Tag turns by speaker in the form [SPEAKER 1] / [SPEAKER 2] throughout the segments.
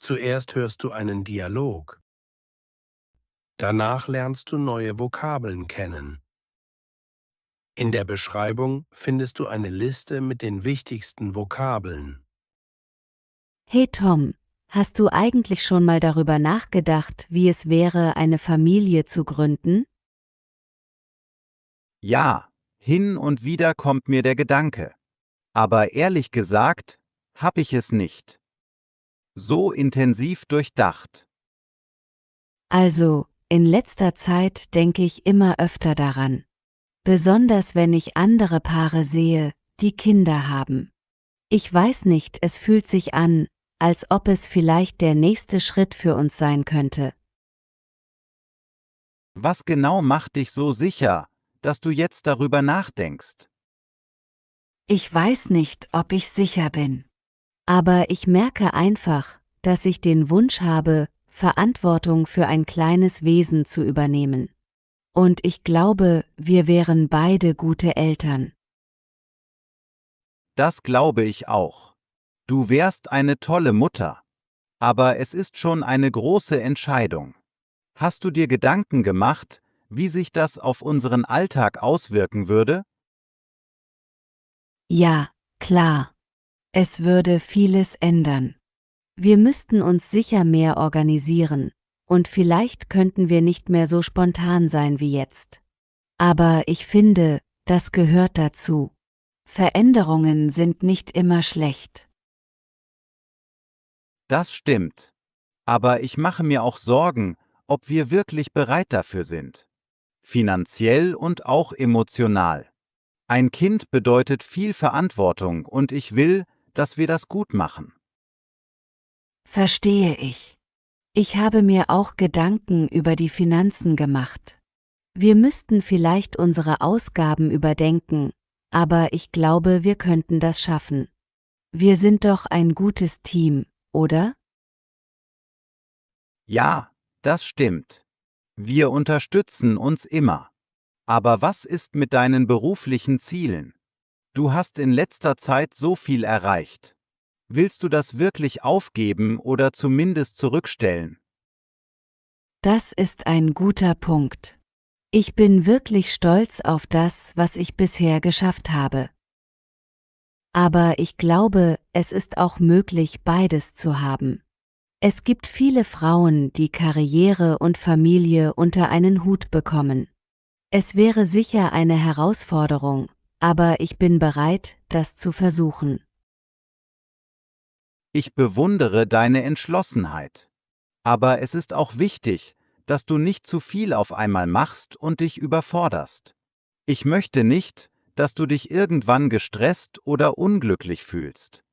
[SPEAKER 1] Zuerst hörst du einen Dialog. Danach lernst du neue Vokabeln kennen. In der Beschreibung findest du eine Liste mit den wichtigsten Vokabeln.
[SPEAKER 2] Hey Tom, hast du eigentlich schon mal darüber nachgedacht, wie es wäre, eine Familie zu gründen?
[SPEAKER 3] Ja, hin und wieder kommt mir der Gedanke. Aber ehrlich gesagt, habe ich es nicht so intensiv durchdacht.
[SPEAKER 2] Also, in letzter Zeit denke ich immer öfter daran. Besonders wenn ich andere Paare sehe, die Kinder haben. Ich weiß nicht, es fühlt sich an, als ob es vielleicht der nächste Schritt für uns sein könnte.
[SPEAKER 3] Was genau macht dich so sicher, dass du jetzt darüber nachdenkst?
[SPEAKER 2] Ich weiß nicht, ob ich sicher bin. Aber ich merke einfach, dass ich den Wunsch habe, Verantwortung für ein kleines Wesen zu übernehmen. Und ich glaube, wir wären beide gute Eltern.
[SPEAKER 3] Das glaube ich auch. Du wärst eine tolle Mutter. Aber es ist schon eine große Entscheidung. Hast du dir Gedanken gemacht, wie sich das auf unseren Alltag auswirken würde?
[SPEAKER 2] Ja, klar. Es würde vieles ändern. Wir müssten uns sicher mehr organisieren, und vielleicht könnten wir nicht mehr so spontan sein wie jetzt. Aber ich finde, das gehört dazu. Veränderungen sind nicht immer schlecht.
[SPEAKER 3] Das stimmt. Aber ich mache mir auch Sorgen, ob wir wirklich bereit dafür sind. Finanziell und auch emotional. Ein Kind bedeutet viel Verantwortung und ich will, dass wir das gut machen.
[SPEAKER 2] Verstehe ich. Ich habe mir auch Gedanken über die Finanzen gemacht. Wir müssten vielleicht unsere Ausgaben überdenken, aber ich glaube, wir könnten das schaffen. Wir sind doch ein gutes Team, oder?
[SPEAKER 3] Ja, das stimmt. Wir unterstützen uns immer. Aber was ist mit deinen beruflichen Zielen? Du hast in letzter Zeit so viel erreicht. Willst du das wirklich aufgeben oder zumindest zurückstellen?
[SPEAKER 2] Das ist ein guter Punkt. Ich bin wirklich stolz auf das, was ich bisher geschafft habe. Aber ich glaube, es ist auch möglich, beides zu haben. Es gibt viele Frauen, die Karriere und Familie unter einen Hut bekommen. Es wäre sicher eine Herausforderung, aber ich bin bereit, das zu versuchen.
[SPEAKER 3] Ich bewundere deine Entschlossenheit. Aber es ist auch wichtig, dass du nicht zu viel auf einmal machst und dich überforderst. Ich möchte nicht, dass du dich irgendwann gestresst oder unglücklich fühlst.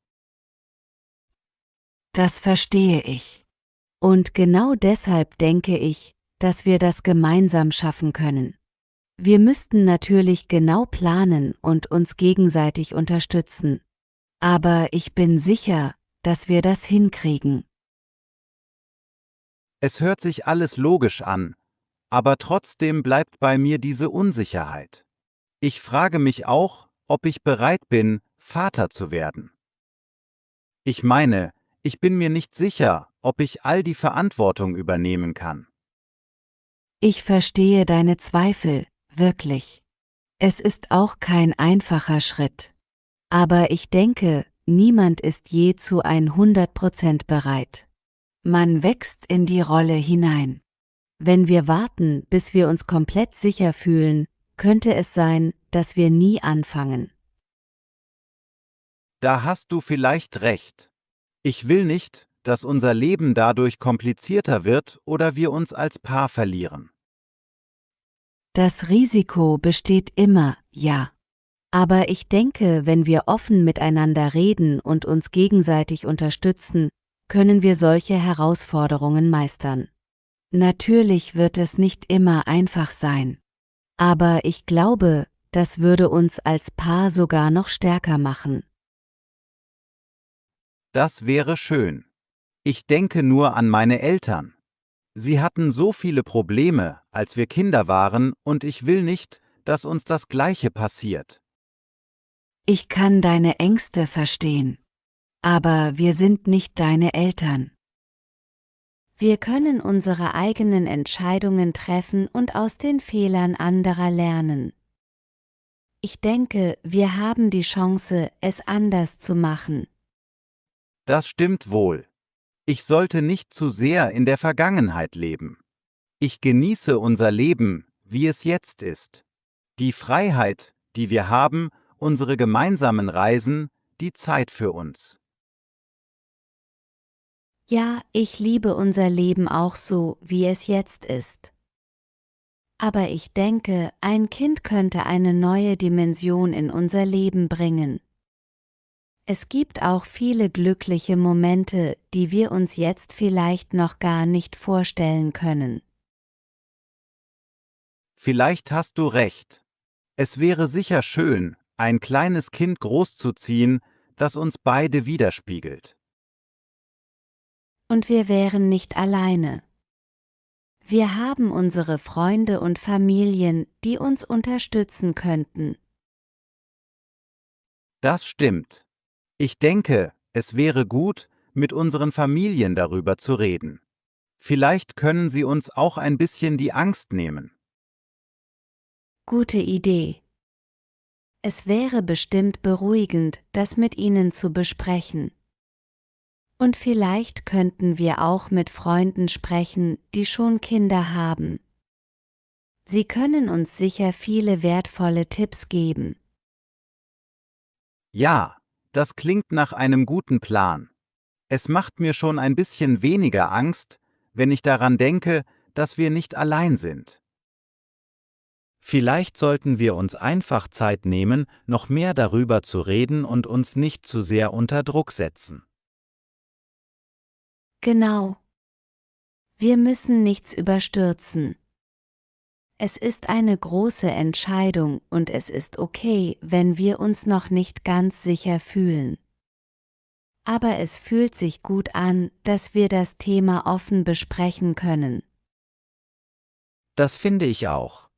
[SPEAKER 2] Das verstehe ich. Und genau deshalb denke ich, dass wir das gemeinsam schaffen können. Wir müssten natürlich genau planen und uns gegenseitig unterstützen. Aber ich bin sicher, dass wir das hinkriegen.
[SPEAKER 3] Es hört sich alles logisch an, aber trotzdem bleibt bei mir diese Unsicherheit. Ich frage mich auch, ob ich bereit bin, Vater zu werden. Ich meine, ich bin mir nicht sicher, ob ich all die Verantwortung übernehmen kann.
[SPEAKER 2] Ich verstehe deine Zweifel, wirklich. Es ist auch kein einfacher Schritt. Aber ich denke, niemand ist je zu 100% bereit. Man wächst in die Rolle hinein. Wenn wir warten, bis wir uns komplett sicher fühlen, könnte es sein, dass wir nie anfangen.
[SPEAKER 3] Da hast du vielleicht recht. Ich will nicht, dass unser Leben dadurch komplizierter wird oder wir uns als Paar verlieren.
[SPEAKER 2] Das Risiko besteht immer, ja. Aber ich denke, wenn wir offen miteinander reden und uns gegenseitig unterstützen, können wir solche Herausforderungen meistern. Natürlich wird es nicht immer einfach sein. Aber ich glaube, das würde uns als Paar sogar noch stärker machen.
[SPEAKER 3] Das wäre schön. Ich denke nur an meine Eltern. Sie hatten so viele Probleme, als wir Kinder waren, und ich will nicht, dass uns das Gleiche passiert.
[SPEAKER 2] Ich kann deine Ängste verstehen. Aber wir sind nicht deine Eltern. Wir können unsere eigenen Entscheidungen treffen und aus den Fehlern anderer lernen. Ich denke, wir haben die Chance, es anders zu machen.
[SPEAKER 3] Das stimmt wohl. Ich sollte nicht zu sehr in der Vergangenheit leben. Ich genieße unser Leben, wie es jetzt ist. Die Freiheit, die wir haben, unsere gemeinsamen Reisen, die Zeit für uns.
[SPEAKER 2] Ja, ich liebe unser Leben auch so, wie es jetzt ist. Aber ich denke, ein Kind könnte eine neue Dimension in unser Leben bringen. Es gibt auch viele glückliche Momente, die wir uns jetzt vielleicht noch gar nicht vorstellen können.
[SPEAKER 3] Vielleicht hast du recht. Es wäre sicher schön, ein kleines Kind großzuziehen, das uns beide widerspiegelt.
[SPEAKER 2] Und wir wären nicht alleine. Wir haben unsere Freunde und Familien, die uns unterstützen könnten.
[SPEAKER 3] Das stimmt. Ich denke, es wäre gut, mit unseren Familien darüber zu reden. Vielleicht können sie uns auch ein bisschen die Angst nehmen.
[SPEAKER 2] Gute Idee. Es wäre bestimmt beruhigend, das mit ihnen zu besprechen. Und vielleicht könnten wir auch mit Freunden sprechen, die schon Kinder haben. Sie können uns sicher viele wertvolle Tipps geben.
[SPEAKER 3] Ja, das klingt nach einem guten Plan. Es macht mir schon ein bisschen weniger Angst, wenn ich daran denke, dass wir nicht allein sind. Vielleicht sollten wir uns einfach Zeit nehmen, noch mehr darüber zu reden und uns nicht zu sehr unter Druck setzen.
[SPEAKER 2] Genau. Wir müssen nichts überstürzen. Es ist eine große Entscheidung und es ist okay, wenn wir uns noch nicht ganz sicher fühlen. Aber es fühlt sich gut an, dass wir das Thema offen besprechen können.
[SPEAKER 3] Das finde ich auch.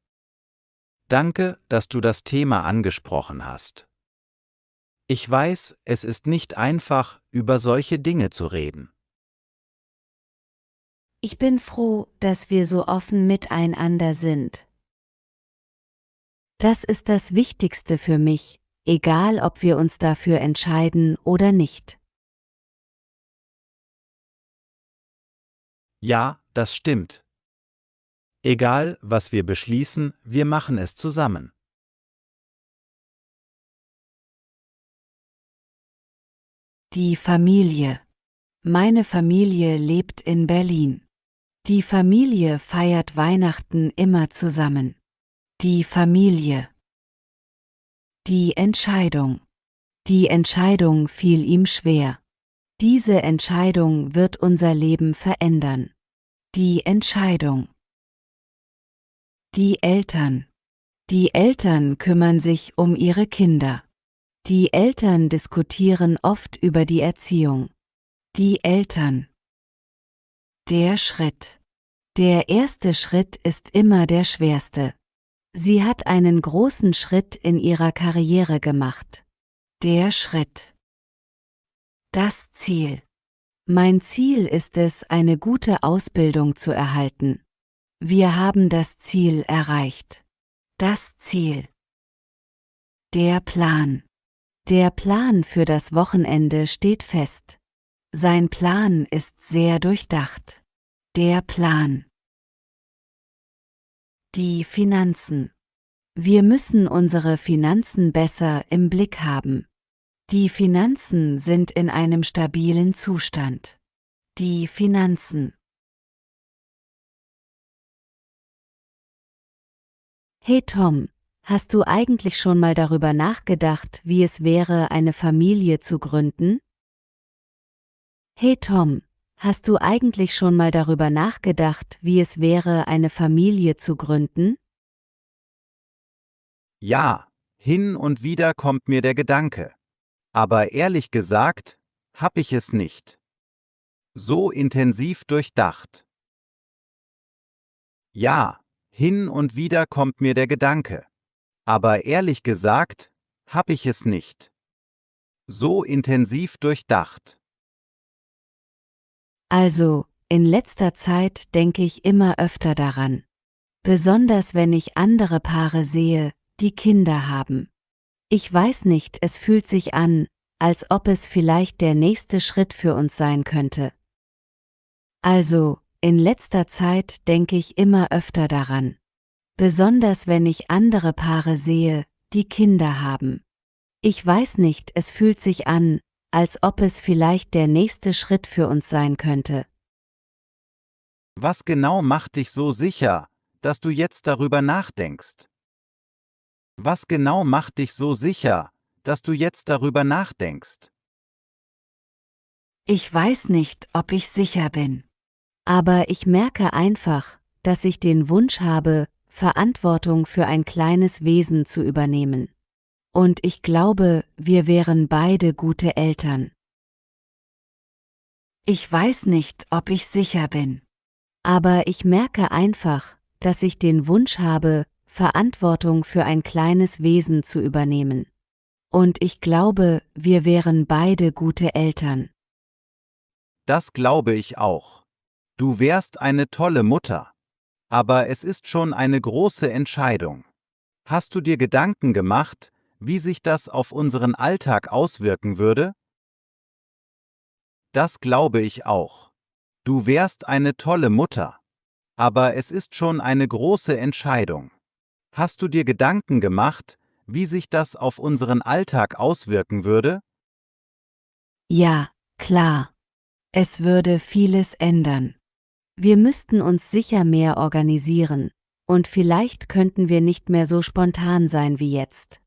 [SPEAKER 3] Danke, dass du das Thema angesprochen hast. Ich weiß, es ist nicht einfach, über solche Dinge zu reden.
[SPEAKER 2] Ich bin froh, dass wir so offen miteinander sind. Das ist das Wichtigste für mich, egal ob wir uns dafür entscheiden oder nicht.
[SPEAKER 3] Ja, das stimmt. Egal, was wir beschließen, wir machen es zusammen.
[SPEAKER 2] Die Familie. Meine Familie lebt in Berlin. Die Familie feiert Weihnachten immer zusammen. Die Familie. Die Entscheidung. Die Entscheidung fiel ihm schwer. Diese Entscheidung wird unser Leben verändern. Die Entscheidung. Die Eltern. Die Eltern kümmern sich um ihre Kinder. Die Eltern diskutieren oft über die Erziehung. Die Eltern. Der Schritt. Der erste Schritt ist immer der schwerste. Sie hat einen großen Schritt in ihrer Karriere gemacht. Der Schritt. Das Ziel. Mein Ziel ist es, eine gute Ausbildung zu erhalten. Wir haben das Ziel erreicht. Das Ziel. Der Plan. Der Plan für das Wochenende steht fest. Sein Plan ist sehr durchdacht. Der Plan. Die Finanzen. Wir müssen unsere Finanzen besser im Blick haben. Die Finanzen sind in einem stabilen Zustand. Die Finanzen. Hey Tom, hast du eigentlich schon mal darüber nachgedacht, wie es wäre, eine Familie zu gründen? Hey Tom, hast du eigentlich schon mal darüber nachgedacht, wie es wäre, eine Familie zu gründen?
[SPEAKER 3] Ja, hin und wieder kommt mir der Gedanke. Aber ehrlich gesagt, habe ich es nicht so intensiv durchdacht. Ja, hin und wieder kommt mir der Gedanke. Aber ehrlich gesagt, habe ich es nicht so intensiv durchdacht.
[SPEAKER 2] Also, in letzter Zeit denke ich immer öfter daran. Besonders wenn ich andere Paare sehe, die Kinder haben. Ich weiß nicht, es fühlt sich an, als ob es vielleicht der nächste Schritt für uns sein könnte. Also, in letzter Zeit denke ich immer öfter daran. Besonders wenn ich andere Paare sehe, die Kinder haben. Ich weiß nicht, es fühlt sich an, als ob es vielleicht der nächste Schritt für uns sein könnte.
[SPEAKER 3] Was genau macht dich so sicher, dass du jetzt darüber nachdenkst? Was genau macht dich so sicher, dass du jetzt darüber nachdenkst?
[SPEAKER 2] Ich weiß nicht, ob ich sicher bin. Aber ich merke einfach, dass ich den Wunsch habe, Verantwortung für ein kleines Wesen zu übernehmen. Und ich glaube, wir wären beide gute Eltern. Ich weiß nicht, ob ich sicher bin. Aber ich merke einfach, dass ich den Wunsch habe, Verantwortung für ein kleines Wesen zu übernehmen. Und ich glaube, wir wären beide gute Eltern.
[SPEAKER 3] Das glaube ich auch. Du wärst eine tolle Mutter. Aber es ist schon eine große Entscheidung. Hast du dir Gedanken gemacht, wie sich das auf unseren Alltag auswirken würde? Das glaube ich auch. Du wärst eine tolle Mutter. Aber es ist schon eine große Entscheidung. Hast du dir Gedanken gemacht, wie sich das auf unseren Alltag auswirken würde?
[SPEAKER 2] Ja, klar. Es würde vieles ändern. Wir müssten uns sicher mehr organisieren, und vielleicht könnten wir nicht mehr so spontan sein wie jetzt.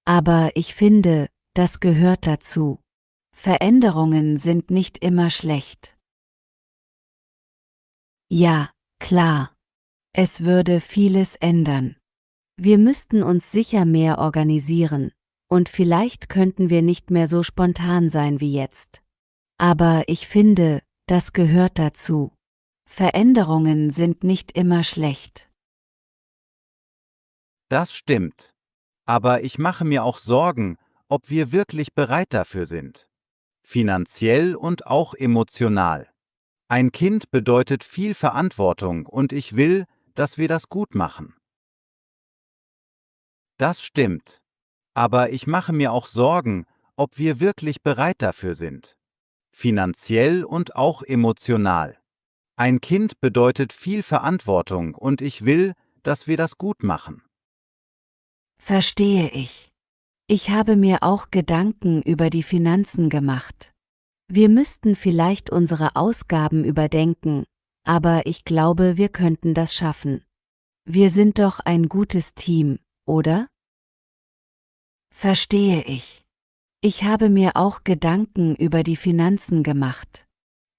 [SPEAKER 2] Aber ich finde, das gehört dazu. Veränderungen sind nicht immer schlecht. Ja, klar. Es würde vieles ändern. Wir müssten uns sicher mehr organisieren, und vielleicht könnten wir nicht mehr so spontan sein wie jetzt. Aber ich finde, das gehört dazu. Veränderungen sind nicht immer schlecht.
[SPEAKER 3] Das stimmt. Aber ich mache mir auch Sorgen, ob wir wirklich bereit dafür sind. Finanziell und auch emotional. Ein Kind bedeutet viel Verantwortung und ich will, dass wir das gut machen. Das stimmt. Aber ich mache mir auch Sorgen, ob wir wirklich bereit dafür sind. Finanziell und auch emotional. Ein Kind bedeutet viel Verantwortung und ich will, dass wir das gut machen.
[SPEAKER 2] Verstehe ich. Ich habe mir auch Gedanken über die Finanzen gemacht. Wir müssten vielleicht unsere Ausgaben überdenken, aber ich glaube, wir könnten das schaffen. Wir sind doch ein gutes Team, oder? Verstehe ich. Ich habe mir auch Gedanken über die Finanzen gemacht.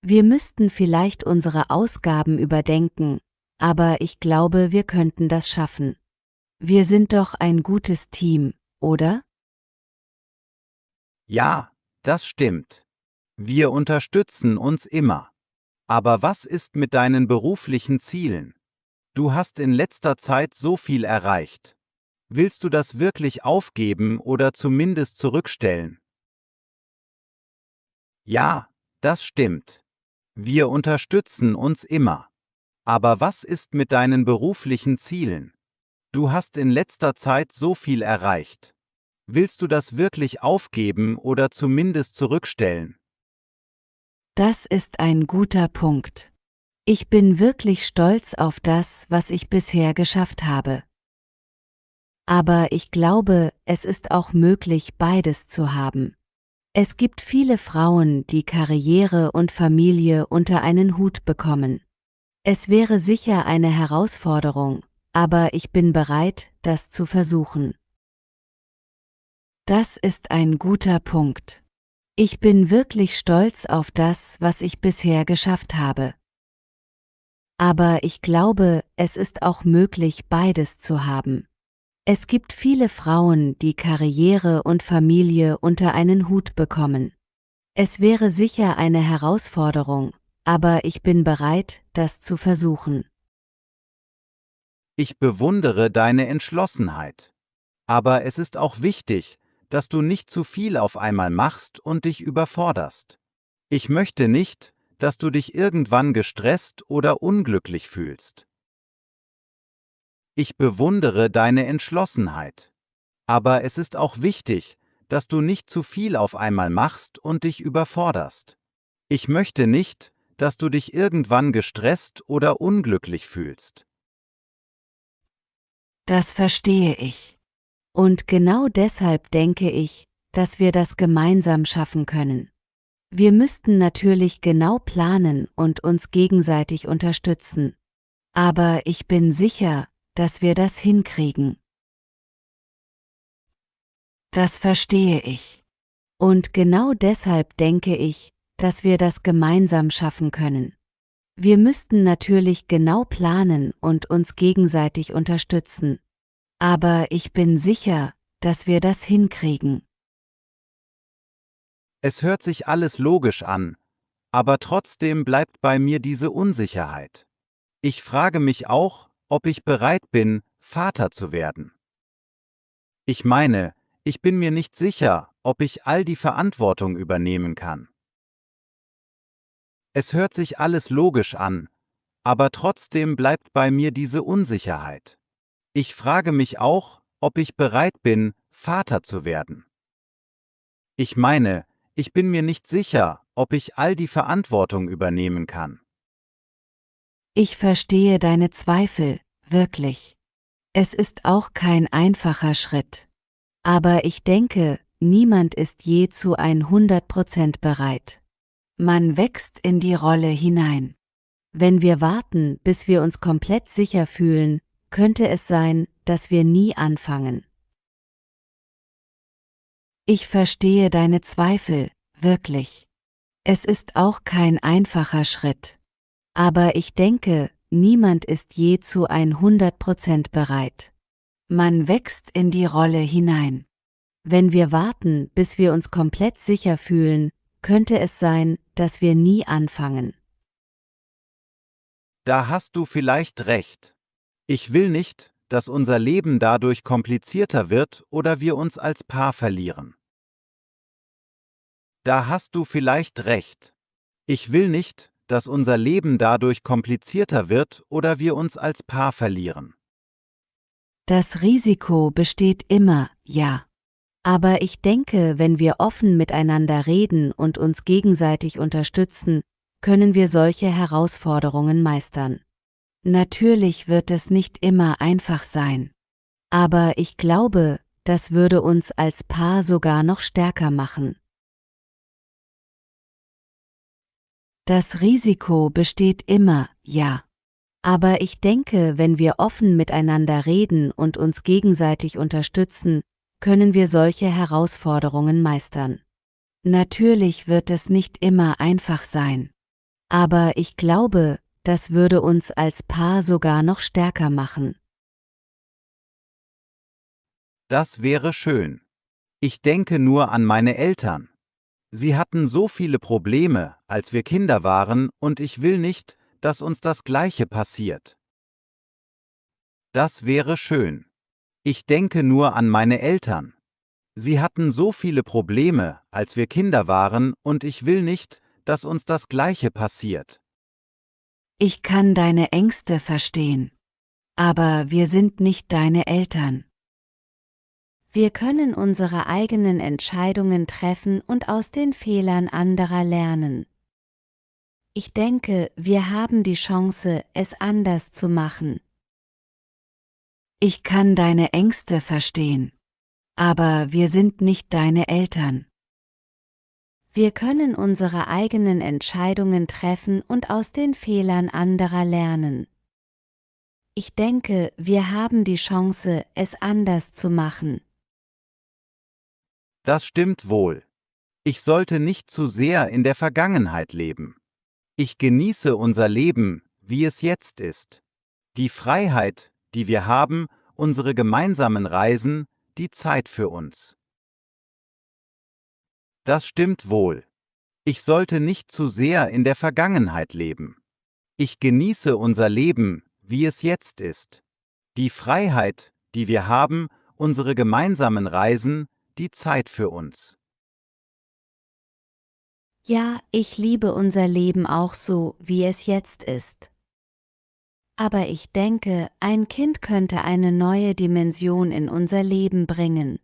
[SPEAKER 2] Wir müssten vielleicht unsere Ausgaben überdenken, aber ich glaube, wir könnten das schaffen. Wir sind doch ein gutes Team, oder?
[SPEAKER 3] Ja, das stimmt. Wir unterstützen uns immer. Aber was ist mit deinen beruflichen Zielen? Du hast in letzter Zeit so viel erreicht. Willst du das wirklich aufgeben oder zumindest zurückstellen? Ja, das stimmt. Wir unterstützen uns immer. Aber was ist mit deinen beruflichen Zielen? Du hast in letzter Zeit so viel erreicht. Willst du das wirklich aufgeben oder zumindest zurückstellen?
[SPEAKER 2] Das ist ein guter Punkt. Ich bin wirklich stolz auf das, was ich bisher geschafft habe. Aber ich glaube, es ist auch möglich, beides zu haben. Es gibt viele Frauen, die Karriere und Familie unter einen Hut bekommen. Es wäre sicher eine Herausforderung, aber ich bin bereit, das zu versuchen. Das ist ein guter Punkt. Ich bin wirklich stolz auf das, was ich bisher geschafft habe. Aber ich glaube, es ist auch möglich, beides zu haben. Es gibt viele Frauen, die Karriere und Familie unter einen Hut bekommen. Es wäre sicher eine Herausforderung, aber ich bin bereit, das zu versuchen.
[SPEAKER 3] Ich bewundere deine Entschlossenheit. Aber es ist auch wichtig, dass du nicht zu viel auf einmal machst und dich überforderst. Ich möchte nicht, dass du dich irgendwann gestresst oder unglücklich fühlst. Ich bewundere deine Entschlossenheit. Aber es ist auch wichtig, dass du nicht zu viel auf einmal machst und dich überforderst. Ich möchte nicht, dass du dich irgendwann gestresst oder unglücklich fühlst.
[SPEAKER 2] Das verstehe ich. Und genau deshalb denke ich, dass wir das gemeinsam schaffen können. Wir müssten natürlich genau planen und uns gegenseitig unterstützen. Aber ich bin sicher, dass wir das hinkriegen. Das verstehe ich. Und genau deshalb denke ich, dass wir das gemeinsam schaffen können. Wir müssten natürlich genau planen und uns gegenseitig unterstützen. Aber ich bin sicher, dass wir das hinkriegen.
[SPEAKER 3] Es hört sich alles logisch an, aber trotzdem bleibt bei mir diese Unsicherheit. Ich frage mich auch, ob ich bereit bin, Vater zu werden. Ich meine, ich bin mir nicht sicher, ob ich all die Verantwortung übernehmen kann. Es hört sich alles logisch an, aber trotzdem bleibt bei mir diese Unsicherheit. Ich frage mich auch, ob ich bereit bin, Vater zu werden. Ich meine, ich bin mir nicht sicher, ob ich all die Verantwortung übernehmen kann.
[SPEAKER 2] Ich verstehe deine Zweifel, wirklich. Es ist auch kein einfacher Schritt. Aber ich denke, niemand ist je zu 100% bereit. Man wächst in die Rolle hinein. Wenn wir warten, bis wir uns komplett sicher fühlen, könnte es sein, dass wir nie anfangen. Ich verstehe deine Zweifel, wirklich. Es ist auch kein einfacher Schritt. Aber ich denke, niemand ist je zu 100% bereit. Man wächst in die Rolle hinein. Wenn wir warten, bis wir uns komplett sicher fühlen, könnte es sein, dass wir nie anfangen.
[SPEAKER 3] Da hast du vielleicht recht. Ich will nicht, dass unser Leben dadurch komplizierter wird oder wir uns als Paar verlieren. Da hast du vielleicht recht. Ich will nicht, dass unser Leben dadurch komplizierter wird oder wir uns als Paar verlieren.
[SPEAKER 2] Das Risiko besteht immer, ja. Aber ich denke, wenn wir offen miteinander reden und uns gegenseitig unterstützen, können wir solche Herausforderungen meistern. Natürlich wird es nicht immer einfach sein. Aber ich glaube, das würde uns als Paar sogar noch stärker machen. Das Risiko besteht immer, ja. Aber ich denke, wenn wir offen miteinander reden und uns gegenseitig unterstützen, können wir solche Herausforderungen meistern. Natürlich wird es nicht immer einfach sein. Aber ich glaube, das würde uns als Paar sogar noch stärker machen.
[SPEAKER 3] Das wäre schön. Ich denke nur an meine Eltern. Sie hatten so viele Probleme, als wir Kinder waren, und ich will nicht, dass uns das Gleiche passiert. Das wäre schön. Ich denke nur an meine Eltern. Sie hatten so viele Probleme, als wir Kinder waren, und ich will nicht, dass uns das Gleiche passiert.
[SPEAKER 2] Ich kann deine Ängste verstehen. Aber wir sind nicht deine Eltern. Wir können unsere eigenen Entscheidungen treffen und aus den Fehlern anderer lernen. Ich denke, wir haben die Chance, es anders zu machen. Ich kann deine Ängste verstehen. Aber wir sind nicht deine Eltern. Wir können unsere eigenen Entscheidungen treffen und aus den Fehlern anderer lernen. Ich denke, wir haben die Chance, es anders zu machen.
[SPEAKER 3] Das stimmt wohl. Ich sollte nicht zu sehr in der Vergangenheit leben. Ich genieße unser Leben, wie es jetzt ist. Die Freiheit, die wir haben, unsere gemeinsamen Reisen, die Zeit für uns. Das stimmt wohl. Ich sollte nicht zu sehr in der Vergangenheit leben. Ich genieße unser Leben, wie es jetzt ist. Die Freiheit, die wir haben, unsere gemeinsamen Reisen, die Zeit für uns.
[SPEAKER 2] Ja, ich liebe unser Leben auch so, wie es jetzt ist. Aber ich denke, ein Kind könnte eine neue Dimension in unser Leben bringen.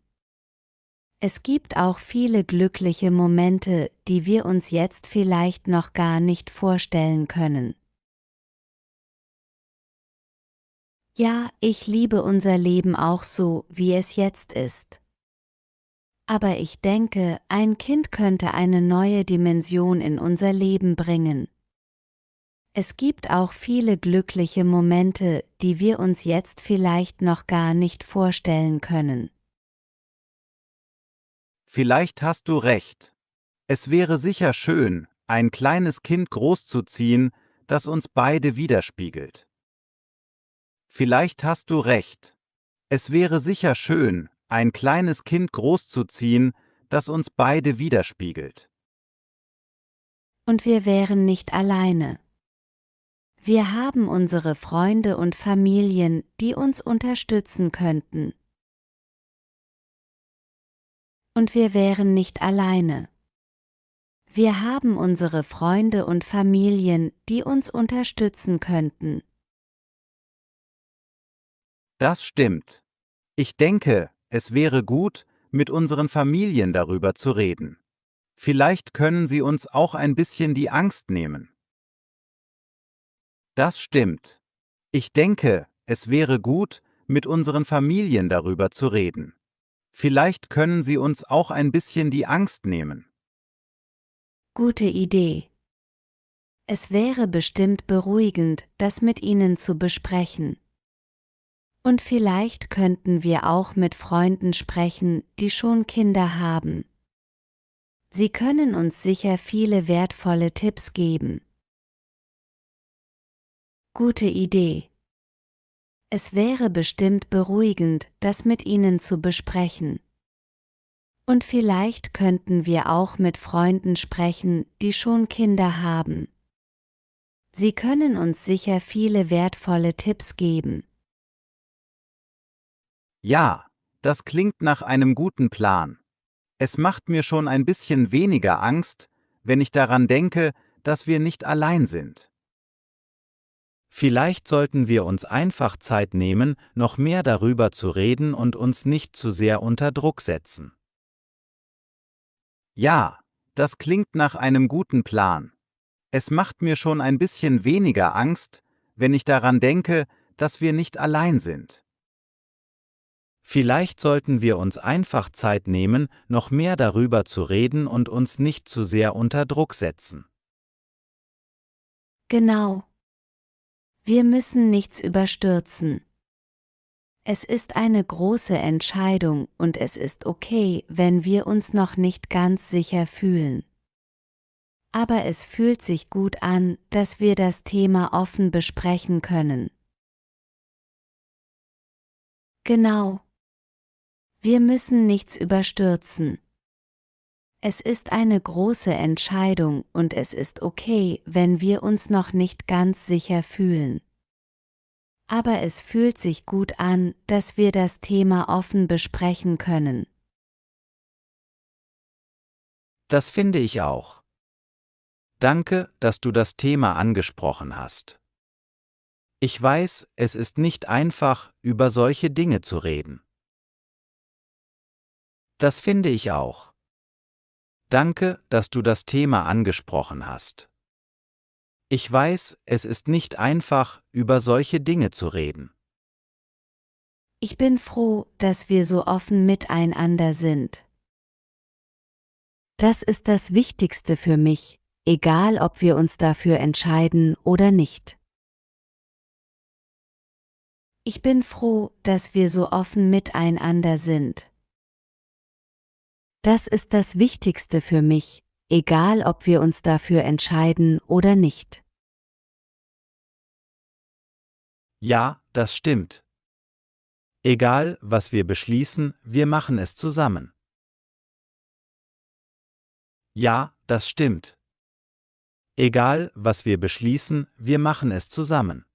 [SPEAKER 2] Es gibt auch viele glückliche Momente, die wir uns jetzt vielleicht noch gar nicht vorstellen können. Ja, ich liebe unser Leben auch so, wie es jetzt ist. Aber ich denke, ein Kind könnte eine neue Dimension in unser Leben bringen. Es gibt auch viele glückliche Momente, die wir uns jetzt vielleicht noch gar nicht vorstellen können.
[SPEAKER 3] Vielleicht hast du recht. Es wäre sicher schön, ein kleines Kind großzuziehen, das uns beide widerspiegelt. Vielleicht hast du recht. Es wäre sicher schön, ein kleines Kind großzuziehen, das uns beide widerspiegelt.
[SPEAKER 2] Und wir wären nicht alleine. Wir haben unsere Freunde und Familien, die uns unterstützen könnten. Und wir wären nicht alleine. Wir haben unsere Freunde und Familien, die uns unterstützen könnten.
[SPEAKER 3] Das stimmt. Ich denke, es wäre gut, mit unseren Familien darüber zu reden. Vielleicht können sie uns auch ein bisschen die Angst nehmen. Das stimmt. Ich denke, es wäre gut, mit unseren Familien darüber zu reden. Vielleicht können sie uns auch ein bisschen die Angst nehmen.
[SPEAKER 2] Gute Idee. Es wäre bestimmt beruhigend, das mit Ihnen zu besprechen. Und vielleicht könnten wir auch mit Freunden sprechen, die schon Kinder haben. Sie können uns sicher viele wertvolle Tipps geben. Gute Idee. Es wäre bestimmt beruhigend, das mit Ihnen zu besprechen. Und vielleicht könnten wir auch mit Freunden sprechen, die schon Kinder haben. Sie können uns sicher viele wertvolle Tipps geben.
[SPEAKER 3] Ja, das klingt nach einem guten Plan. Es macht mir schon ein bisschen weniger Angst, wenn ich daran denke, dass wir nicht allein sind. Vielleicht sollten wir uns einfach Zeit nehmen, noch mehr darüber zu reden und uns nicht zu sehr unter Druck setzen. Ja, das klingt nach einem guten Plan. Es macht mir schon ein bisschen weniger Angst, wenn ich daran denke, dass wir nicht allein sind. Vielleicht sollten wir uns einfach Zeit nehmen, noch mehr darüber zu reden und uns nicht zu sehr unter Druck setzen.
[SPEAKER 2] Genau. Wir müssen nichts überstürzen. Es ist eine große Entscheidung und es ist okay, wenn wir uns noch nicht ganz sicher fühlen. Aber es fühlt sich gut an, dass wir das Thema offen besprechen können. Genau. Wir müssen nichts überstürzen. Es ist eine große Entscheidung und es ist okay, wenn wir uns noch nicht ganz sicher fühlen. Aber es fühlt sich gut an, dass wir das Thema offen besprechen können.
[SPEAKER 3] Das finde ich auch. Danke, dass du das Thema angesprochen hast. Ich weiß, es ist nicht einfach, über solche Dinge zu reden. Das finde ich auch. Danke, dass du das Thema angesprochen hast. Ich weiß, es ist nicht einfach, über solche Dinge zu reden.
[SPEAKER 2] Ich bin froh, dass wir so offen miteinander sind. Das ist das Wichtigste für mich, egal ob wir uns dafür entscheiden oder nicht. Ich bin froh, dass wir so offen miteinander sind. Das ist das Wichtigste für mich, egal ob wir uns dafür entscheiden oder nicht.
[SPEAKER 3] Ja, das stimmt. Egal, was wir beschließen, wir machen es zusammen. Ja, das stimmt. Egal, was wir beschließen, wir machen es zusammen.